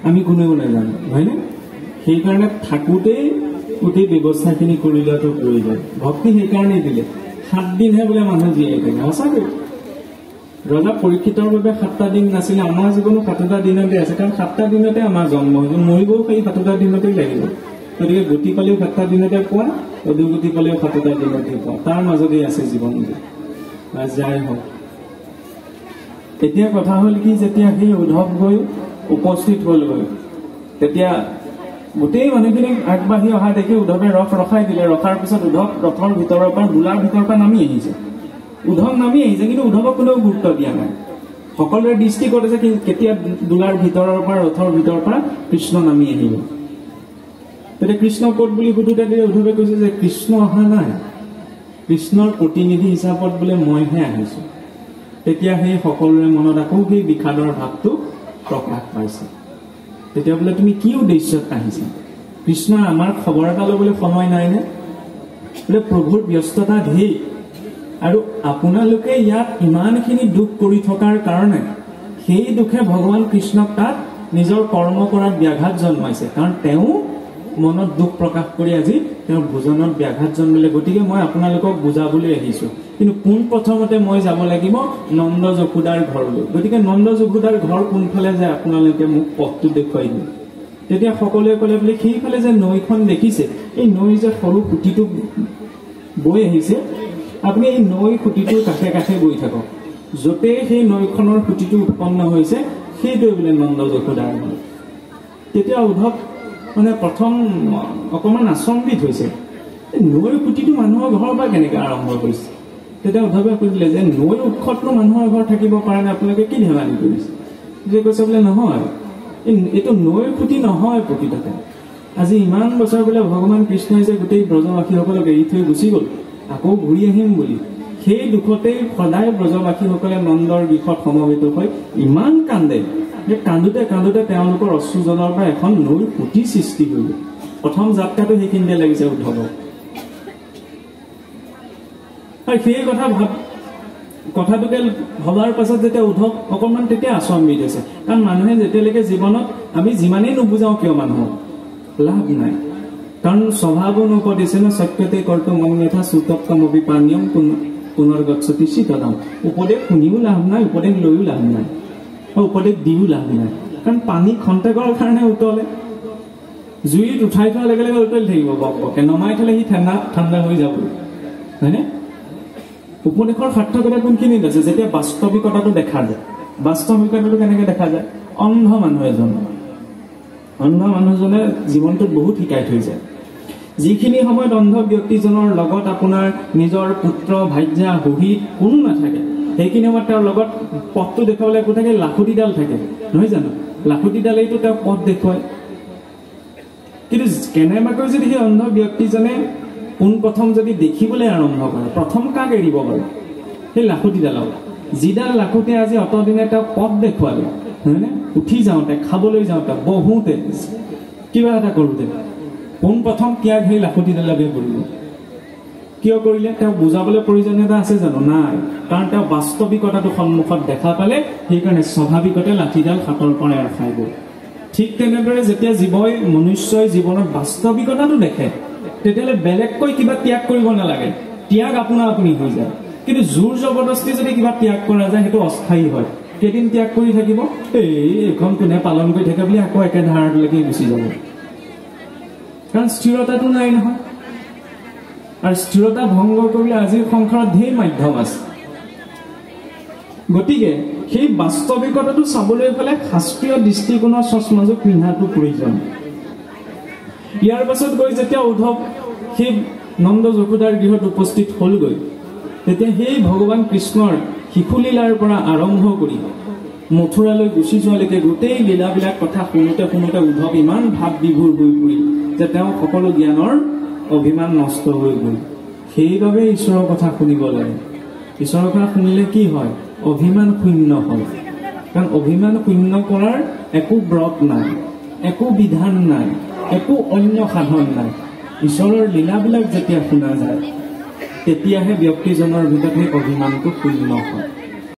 আমি কোনেও নাজানো, হয়নে? সেইকাৰণে থাকোঁতেই গোটেই ব্যৱস্থাখিনি কৰি লোৱাটো প্ৰয়োজন। ভক্তি সেইকাৰণেই দিলে 7 দিনহে বোলে মানুহ জীয়াই থাকে। সঁচাকৈ ৰজা পৰীক্ষিতৰ বাবে 7টা দিন নাছিলে, আমাৰ জীৱনো 7টা দিনতে আছে। কাৰণ 7টা দিনতে আমাৰ জন্ম হৈছে, মৰিবও সেই 7টা দিনতেই লাগিব। গতিকে গতি পালেও 7টা দিনতে পোৱা, অধোগতি পালেও 7টা দিনতে পোৱা, তাৰ মাজতেই আছে জীৱনটো। যাই হওক, এতিয়া কথা হ'ল কি, যেতিয়া সেই উদ্ধৱ গৈ উপস্থিত হ'লগৈ, তেতিয়া গোটেই মানুহখিনিক আগবাঢ়ি অহা দেখি উদ্ধৱে ৰথ ৰখাই দিলে। ৰখাৰ পিছত উদ্ধৱ ৰথৰ ভিতৰৰ পৰা, দোলাৰ ভিতৰৰ পৰা নামি আহিছে। উদ্ধৱ নামি আহিছে, কিন্তু উদ্ধৱক কোনেও গুৰুত্ব দিয়া নাই। সকলোৰে দৃষ্টিগত আছে কেতিয়া দোলাৰ ভিতৰৰ পৰা, ৰথৰ ভিতৰৰ পৰা কৃষ্ণ নামি আহিব। তেতিয়া কৃষ্ণ ক'ত বুলি সুধোতে উদ্ধৱে কৈছে যে কৃষ্ণ অহা নাই, কৃষ্ণৰ প্ৰতিনিধি হিচাপত বোলে মইহে আহিছো। তেতিয়া সেই সকলোৰে মনত আকৌ সেই বিষাদৰ ভাৱটো প্ৰকাশ পাইছে। তেতিয়া বোলে তুমি কি উদ্দেশ্যত আহিছা? কৃষ্ণৰ আমাৰ খবৰ এটা ল'বলৈ সময় নাইনে? বোলে প্ৰভুৰ ব্যস্ততা ধেৰ, আৰু আপোনালোকে ইয়াত ইমানখিনি দুখ কৰি থকাৰ কাৰণে সেই দুখে ভগৱান কৃষ্ণক তাত নিজৰ কৰ্ম কৰাত ব্যাঘাত জন্মাইছে। কাৰণ তেওঁ মনত দুখ প্ৰকাশ কৰি আজি তেওঁৰ ভোজনত ব্যাঘাত জন্মিলে। গতিকে মই আপোনালোকক বুজাবলৈ আহিছো, কিন্তু পোন প্ৰথমতে মই যাব লাগিব নন্দ যশোদাৰ ঘৰলৈ। গতিকে নন্দ যশোদাৰ ঘৰ কোনফালে যায় আপোনালোকে মোক পথটো দেখুৱাই দিম। তেতিয়া সকলোৱে ক'লে বোলে সেইফালে যে নৈখন দেখিছে, এই নৈ যে সৰু সুঁতিটো বৈ আহিছে, আপুনি এই নৈ সুঁতিটোৰ কাষে কাষে গৈ থাকক। য'তেই সেই নৈখনৰ সুঁতিটো উৎপন্ন হৈছে সেইটোৱে বোলে নন্দ যশোদাৰ ঘৰ। তেতিয়া উদ্ধৱ মানে প্ৰথম অকণমান আচম্বিত হৈছে, নৈ সুঁতিটো মানুহৰ ঘৰৰ পৰা কেনেকৈ আৰম্ভ কৰিছে। তেতিয়া উদ্ধৱে সুধিলে যে নৈ উৎসতনো মানুহৰ ঘৰ থাকিব পাৰে নে, আপোনালোকে কি ধেমালি কৰিছে? যে কৈছে বোলে নহয়, এইটো নৈৰ খুঁটি নহয় প্ৰকৃততে। আজি ইমান বছৰ বোলে ভগৱান কৃষ্ণই যে গোটেই ব্ৰজবাসীসকলক এৰি থৈ গুচি গ'ল, আকৌ ঘূৰি আহিম বুলি, সেই দুখতেই সদায় ব্ৰজবাসীসকলে নন্দৰ বিষত সমবেত হৈ ইমান কান্দে যে কান্দোতে কান্দোতে তেওঁলোকৰ অশ্ৰুজনৰ পৰা এখন নৈৰ খুঁটি সৃষ্টি হৈ গ'ল। প্ৰথম যাত্ৰাটো সেইখিনিতে লাগিছে উদ্ধৱক। আৰু সেই কথাটোকে ভবাৰ পাছত যেতিয়া উদ্ধৱ অকণমান তেতিয়া আচম্বিত হৈছে। কাৰণ মানুহে যেতিয়ালৈকে জীৱনত আমি যিমানেই নুবুজাওঁ কিয় মানুহক লাভ নাই। কাৰণ স্বভাৱো নপদিছে ন সত্যতে কৰ্তু মন্যথা সুতপ্তমপি পানীয়ম পুনৰ্গচ্ছতি শীতলাম। উপদেশ শুনিও লাভ নাই, উপদেশ লৈও লাভ নাই, আৰু উপদেশ দিও লাভ নাই। কাৰণ পানী খন্তেকৰ কাৰণে উতলে, জুইত উঠাই থোৱাৰ লগে লগে উতলি থাকিব, বকবকে নমাই থলে সি ঠাণ্ডা হৈ যাব, হয়নে? উপদেশৰ সাৰ্থকতা কোনখিনিত আছে? যেতিয়া বাস্তৱিকতাটো দেখা যায়। বাস্তৱিকতাটো কেনেকে দেখা যায়? অন্ধ মানুহজনে জীৱনটোত বহুত শিকাই থৈ যায়। যিখিনি সময়ত অন্ধ ব্যক্তিজনৰ লগত আপোনাৰ নিজৰ পুত্ৰ, ভাৰ্যা, শহীদ কোনো নাথাকে, সেইখিনি সময়ত তেওঁৰ লগত পথটো দেখুৱাবলৈ একো থাকে, লাখুটিডাল থাকে, নহয় জানো? লাখুটিডালেইতো তেওঁক পথ দেখুৱায়। কিন্তু কেনেবাকৈ যদি সেই অন্ধ ব্যক্তিজনে পোনপ্ৰথম যদি দেখিবলৈ আৰম্ভ কৰে, প্ৰথম কাক এৰিব বাৰু? সেই লাখুটিডালক। যিডাল লাখুটিয়ে আজি অতদিনে তেওঁক পথ দেখুৱালে, হয়নে? উঠি যাওঁতে, খাবলৈ যাওঁতে, বহুতে, কিবা এটা কৰোঁতে পোনপ্ৰথম ত্যাগ সেই লাখুটিডালকে কৰিব। কিয় কৰিলে? তেওঁ বুজাবলৈ প্ৰয়োজনীয়তা আছে জানো? নাই। কাৰণ তেওঁ বাস্তৱিকতাটো সন্মুখত দেখা পালে, সেইকাৰণে স্বাভাৱিকতে লাঠিডাল হাতৰ পৰা এৰ খাই গ'ল। ঠিক তেনেদৰে যেতিয়া মনুষ্যই জীৱনত বাস্তৱিকতাটো দেখে, তেতিয়াহ'লে বেলেগকৈ কিবা ত্যাগ কৰিব নালাগে, ত্যাগ আপোনা আপুনি হৈ যায়। কিন্তু জোৰ জবৰদস্তি যদি কিবা ত্যাগ কৰা যায়, সেইটো অস্থায়ী হয়। কেইদিন ত্যাগ কৰি থাকিব, এইখন কোনে পালন কৰি থাকে বুলি আকৌ একে ধাৰাটোলৈকে গুচি যাব। কাৰণ স্থিৰতাটো নাই নহয়। আৰু স্থিৰতা ভংগ কৰিলে আজিৰ সংসাৰত ধেৰ মাধ্যম আছে। গতিকে সেই বাস্তৱিকতাটো চাবলৈ গ'লে শাস্ত্ৰীয় দৃষ্টিকোণৰ চশমাযোৰ পিন্ধাটো প্ৰয়োজন। ইয়াৰ পাছত গৈ যেতিয়া উদ্ধৱ সেই নন্দ যশোদাৰ গৃহত উপস্থিত হ'লগৈ, তেতিয়া সেই ভগৱান কৃষ্ণৰ শিশুলীলাৰ পৰা আৰম্ভ কৰি মথুৰালৈ গুচি যোৱালৈকে গোটেই লীলাবিলাক কথা শুনোতে শুনোতে উদ্ধৱ ইমান ভাৱ বিভোৰ হৈ পৰিল যে তেওঁ সকলো জ্ঞানৰ অভিমান নষ্ট হৈ গ'ল। সেইবাবে ঈশ্বৰৰ কথা শুনিব লাগে। ঈশ্বৰৰ কথা শুনিলে কি হয়? অভিমান শূন্য হয়। কাৰণ অভিমান শূন্য কৰাৰ একো ব্ৰত নাই, একো বিধান নাই, একো অন্য সাধন নাই। ঈশ্বৰৰ লীলাবিলাক যেতিয়া শুনা যায়, তেতিয়াহে ব্যক্তিজনৰ ভিতৰত সেই অভিমানটো শূন্য হয়।